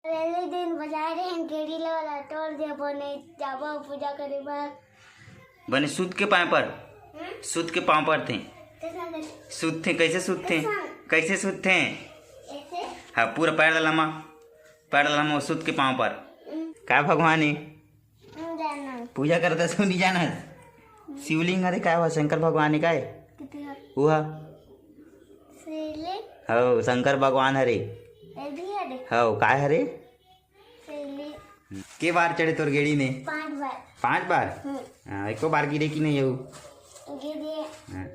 पहले दिन बजाए रहे गेड़ी वाला तोड़ दिया बने जाबो पूजा करे बा बने सूत के पाँव पर सूत के पाँव पर थे सूत थे कैसे सूत थे कैसे सूत थे ऐसे हाँ पूरा पैर डाला सूत के पाँव पर का भगवान जाना पूजा करता सुनी जाना शिवलिंग अरे काय हुआ शंकर भगवान काय कितना हुआ सेले हो शंकर भगवान हरे ए भी है हो काय हरे सेले के बार चढ़े तोर गेड़ी ने 5 बार 5 बार हाँ एको बार गिरे की नहीं हो गिरे हाँ।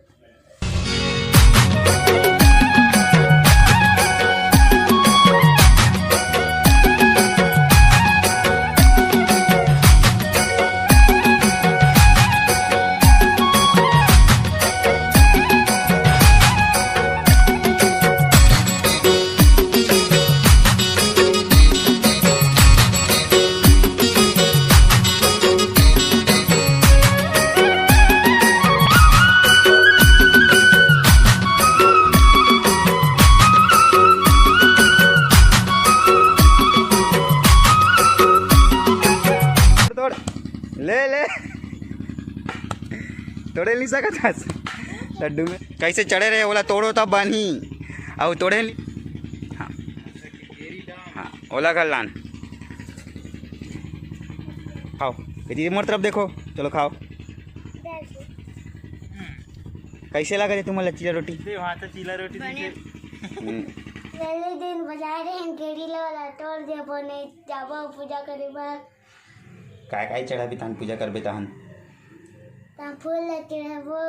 ले तोड़े नहीं सकता लड्डू में कैसे चढ़े रहे बोला तोड़ो तब बानी और तोड़े हाँ हाँ ओला कर लान खाओ दीदी मोर तरफ देखो चलो खाओ कैसे लगा रे तुम्हारा चीला रोटी वहाँ तो चीला रोटी पहले दिन बजाए रहे गेड़ी वाला तोड़ दिया बने जाबो पूजा करे बा काय काय चढ़ा भी तान पूजा करबे तहन ता फूल लेके है वो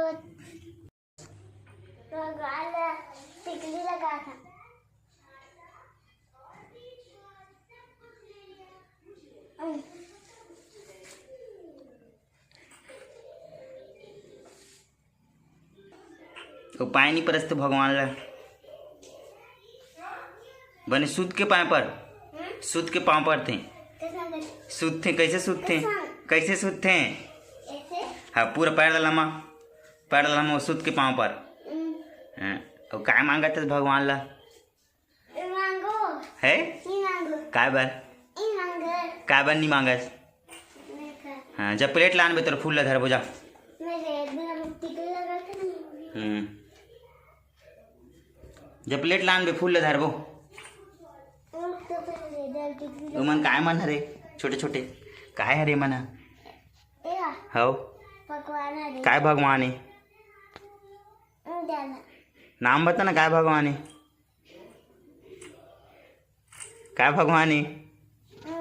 गाल टिकली लगा था तो पाए नहीं परस्त भगवान ला बने सूत के पाँव पर सूत के पाँव पर थे सूत थे कैसे सूत थे ऐसे हाँ पूरा पैर डाला सूत के पाँव पर हाँ और काय मांगा था भगवान ला मांगो है नहीं मांगो काय बार नहीं मांगो काय बार नहीं मांगस मैं का हाँ जब प्लेट लान बे तो फूल ला धर बोझा मैं टिकली लगा था ना जब प्लेट लान बे फूल ला धर बो तो पहले दल टिकली मन काय मन हरे छोटे छोटे काय हरे मन एया हो पकवान है काय भगवान है जाना नाम बता ना काय भगवान है काय भगवान है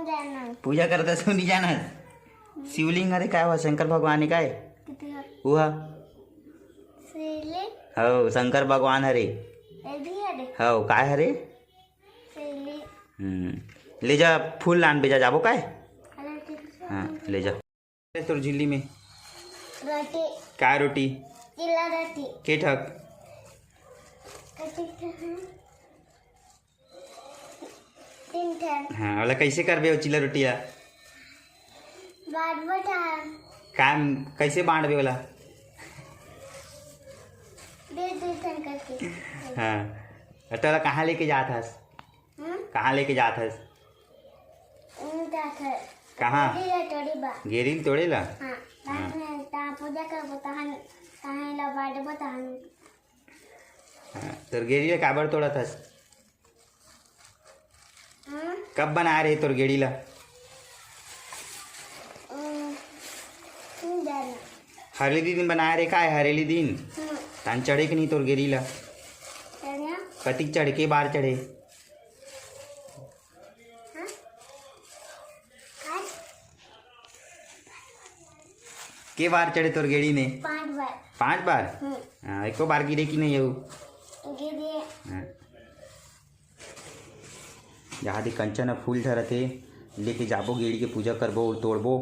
जाना पूजा करता सुनी जाना शिवलिंग अरे काय हुआ शंकर भगवान है काय कितना हुआ सेले हो शंकर भगवान हरे ए भी है हो काय हरे सेले ले जा फूल लान बेजा जाबो काय अलग टिकली हाँ ले जा तोर झिल्ली में रोटी काय रोटी चिल्ला रोटी के ठक कटी तीन ठन हाँ वाला कैसे करबे चिल्ला रोटिया बाद बटा काम कैसे बांटबे वाला दे दे ठन करके हाँ तो कहाँ लेके जात हस कहाँ लेके जात हस जाकर कहाँ ये टोड़ी बा गेरिल तोड़े ला हाँ बाद में ता पूजा कर बताहन काहे ला बाद बताहन हाँ, तोर गेरी ला काबर तोड़त हस कब बना रहे तोर गेड़ी ला जाना हरेली दिन बना रहे का है हरेली दिन तान चढ़े कि नहीं तोर गेरी ला चढ़िया कतिक चढ़े के बार चढ़े के बार चढ़े तोर गेड़ी ने 5 बार 5 बार हाँ एको बार गिरे की नहीं हो गिरे हाँ। जहाँ दी कंचन फूल धरते लेके जाबो गेड़ी के पूजा करबो तोड़बो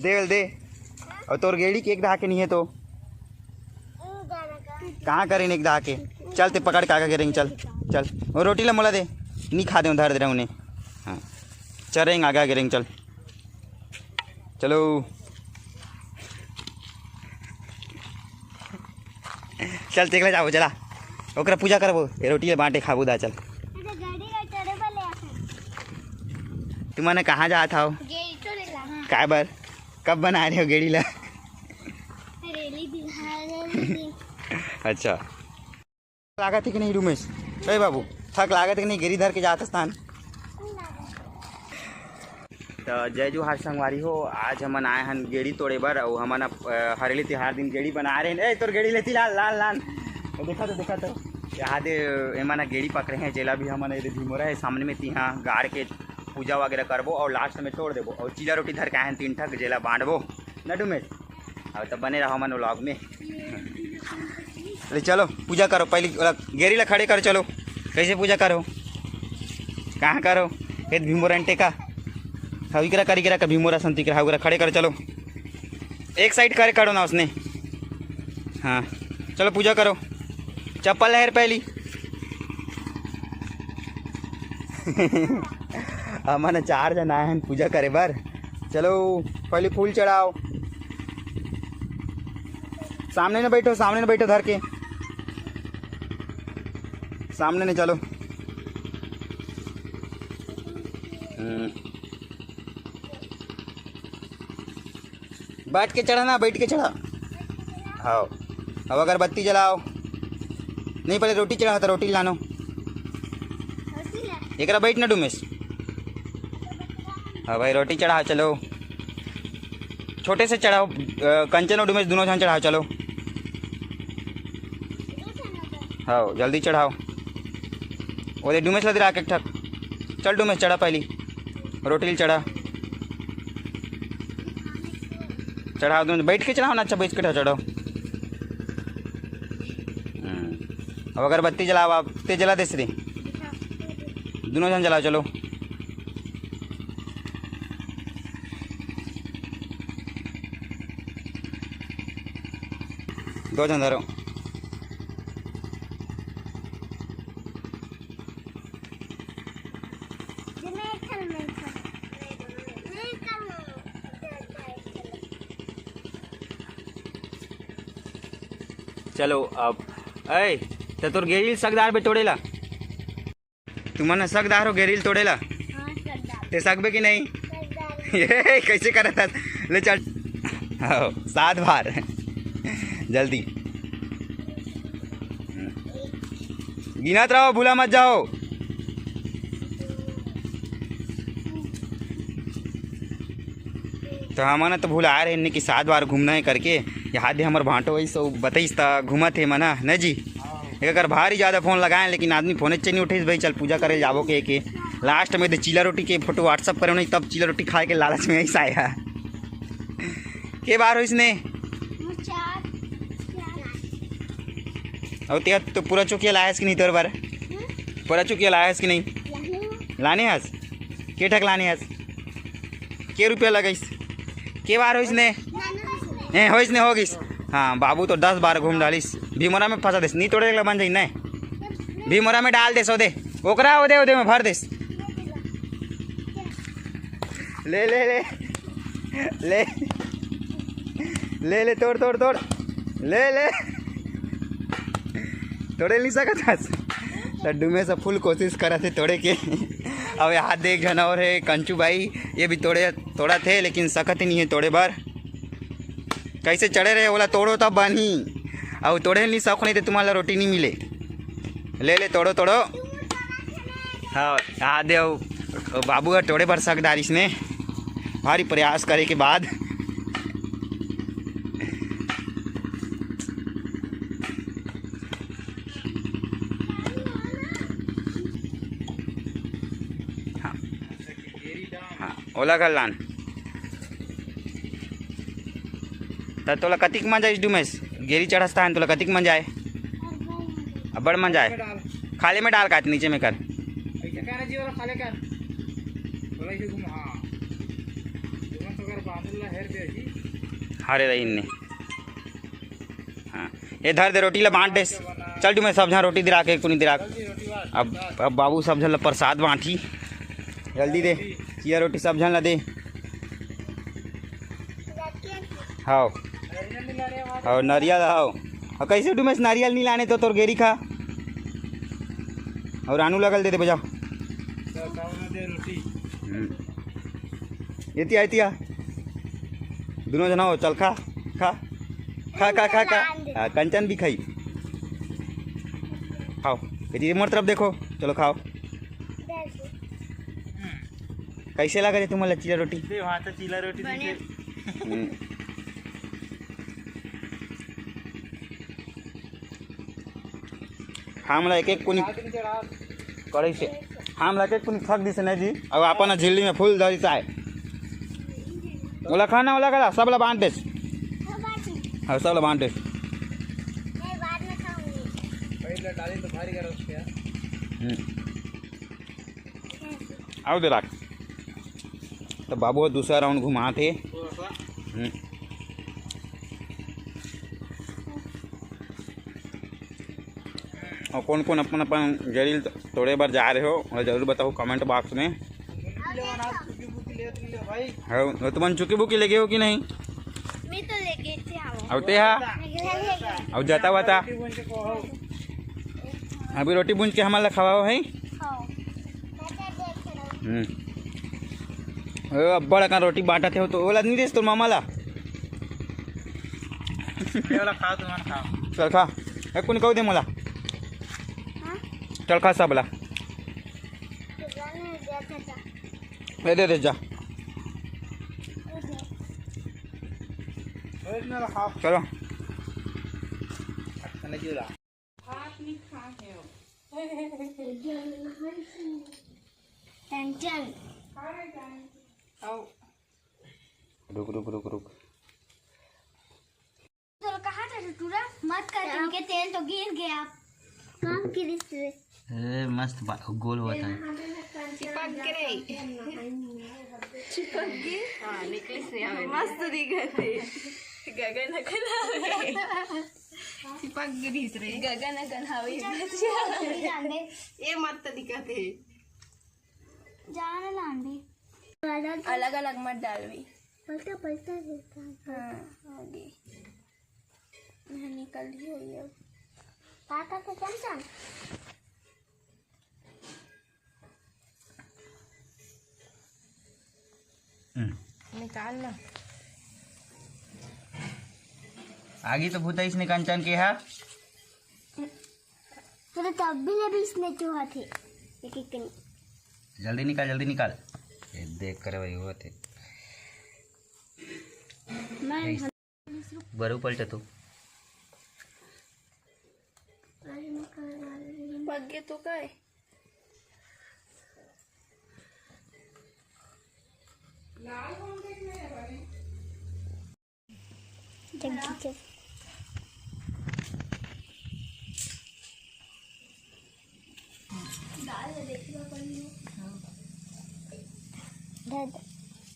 दे और तोर गेड़ी के एक दहा के नहीं है तो जाना का कहाँ करें एक दहा के चल ते पकड़ काका करेंगे चल वो रोटी ला मोला दे नहीं खा दे धर दे रहा उन्हें हाँ चलेंगे आगे गिरेंगे चलो चल देखला जाओ चला ओकरा पूजा करबो ये रोटी बांटे खाबू दा चल। अरे गाड़ी का चढ़े वाले आसन तू मने कहाँ जात हो गेड़ी तो ले ला काय बर कब बना रहे हो गेड़ी ला रेली दी अच्छा लागत है कि नहीं रुमेश अरे बाबू थक लागत है कि नहीं गिरी धर के जात स्थान। तो जय जोहार संगवारी हो आज हमन आए हन गेड़ी तोड़े बर और हमन हरेली तिहार दिन गेड़ी बना रहे हैं। तोर गेड़ी लेती लाल लाल लाल देखा तो यहाँ दे एमन गेड़ी पकड़े हैं जेला भी हमन धीमोरा है सामने में तिहा गाड़ के पूजा वगैरह करबो और लास्ट में तोड़ देबो और चीला रोटी धर के आए 3 ठक जेला बांटबो नडू में और तब बने रहो मन व्लॉग में। चलो पूजा करो पहले गेरी ला खड़े कर चलो कैसे पूजा करो कहाँ करो ये भीमोरंटे का हविकरा करी गिरा का भीमोरा संती करा हविकरा खड़े कर चलो एक साइड करे करो ना उसने। हाँ चलो पूजा करो चप्पल लहर पहली हमने 4 जन आए हैं पूजा करे बार। चलो पहले फूल चढ़ाओ सामने न बैठो धर के सामने नहीं चलो। बैठ के चढ़ा हाँ अब अगरबत्ती जलाओ नहीं पहले रोटी चढ़ाओ तो रोटी लानो एक बैठ ना डूमेश। हाँ भाई रोटी चढ़ाओ चलो छोटे से चढ़ाओ कंचन और डूमेश दोनों जन चढ़ाओ चलो। हाँ जल्दी चढ़ाओ वो डूमेश लग रहा एक ठक चल डूमेश चढ़ा पहली रोटी चढ़ा चढ़ाओ दोनों बैठ के चढ़ाओ ना अच्छा बैठ के चढ़ाओ। अब अगरबत्ती जलाओ आप ते जला दे श्री दोनों जन जलाओ चलो। दो जन धरो चलो अब ऐ तो तोर गेरिल सकदार पे तोड़ेला तू मन सकदार हो गेरिल तोड़ेला ते सकबे कि नहीं ये कैसे करत था ले चल 7 बार जल्दी गिनत रहो भूला मत जाओ। तो हमने तो भूल आ रहे हैं कि 7 बार घूमना है करके याद है हमारे भांटो वही सब बताइस था घूमत है मना न जी एक अगर भारी ज़्यादा फ़ोन लगाएं लेकिन आदमी फ़ोन नहीं उठे भाई चल पूजा करे जाबो के लास्ट में तो चीला रोटी के फोटो व्हाट्सअप करे नहीं तब चीला रोटी खाए के लालच में ऐसा आया के बार हो इसने और तेरा तो पूरा चुकिया लायस कि नहीं तोर बार पूरा चुकिया लायस कि नहीं लाने हस के ठक लाने हस के रुपया लगाइस के बार हो इसने हो इसने होगिस। हाँ बाबू तो 10 बार घूम डालिस भीमोरा में फंसा देस नहीं तोड़े बन जाई नहीं भीमोरा में डाल देस ओदे ओकरा ओदे में भर देस ले ले ले ले ले ले तोड़ तोड़ तोड़ ले ले तोड़े नहीं सकता लड्डू में सब फुल कोशिश करा थे तोड़े के। अब यहाँ देख जन और है कंचू भाई ये भी तोड़ा थे लेकिन सकत ही नहीं है तोड़े बार कैसे चढ़े रहे बोला तोड़ो तब बनी और तोड़े नहीं शौक नहीं थे तुम्हारा रोटी नहीं मिले ले ले तोड़ो तोड़ो। हाँ यहाँ दे बाबू का तोड़े पर सकदार इसने भारी प्रयास करे के बाद ओला कर लान तो तोला कतिक मजा इस डूमेश गेरी चढ़स्ता है तोला कतिक मजा है बड़ मजा है खाले में डाल काट नीचे में कर हरे रही ने। हाँ ये धर दे रोटी ला बांट दे चल डूमेश सब जहाँ रोटी दिरा के कुनी दिरा अब बाबू सब जन प्रसाद बांटी जल्दी दे चिया रोटी सब जन ला दे। हाँ और नारियल आओ और कैसे डूमेश नारियल नहीं लाने तो तोर गेरी खा और आनू लगल दे दे बजाओ। एतिया एतिया दोनों जना हो, चल खा खा खा खा खा खा। कंचन भी खाई, खाओ। ये मोर तरफ देखो, चलो खाओ। कैसे लगा रे तुम्हाला चिला रोटी? चिला रोटी हमला एक एक कोणी कड़ाई से हमला एक एक कोणी थक दिसे नहीं जी। अब अपन झिल्ली में फूल धरी आहे, ओला खाना ओला करा, सबला बांध देस। हाँ सबला बांध देस। डाली तो भारी करो उसके। आओ दे राख। तो बाबू दूसरा राउंड घुमा थे। और कौन कौन अपन अपन जरील थोड़े बार जा रहे हो और जरूर बताओ कमेंट बॉक्स में। हाँ तुम चुकी बुकी लेके हो कि नहीं? मैं तो लेके थे। आवते हा अब जाता हुआ था। अभी रोटी भूंज के हमारा खवाओ है। बड़ा का रोटी बांटा थे हो तो ओला नहीं देस तो मामा ला। खाओ तुम खाओ। चल खा, एक कोनी कहू दे मला। चल खा सबला ले दे जा। चलो रुक रुक रुक रुक। तो कहा था टूरा मत कर, इनके तेल तो गिर गया। काम की रिश्ते मस्त गोल हुआ था। चिपक गए। हाँ निकले से हमें मस्त दिखते। गगन चिपक गिरी रे गगन गनावे ये मत दिखते। जान लांडे अलग अलग मत डालवी। पलटा पलटा रहता। हाँ आगे निकल ही हुई अब। पापा को चमचा निकालना। आगे तो भूता इसने कंचन के है। तो तब भी ले भी इसने चूहा थे एक एक। जल्दी निकाल जल्दी निकाल। ये देख कर वही हुआ थे। मैं बरू पलटे तू पक गए तो काय दाल देखना पड़ेगा।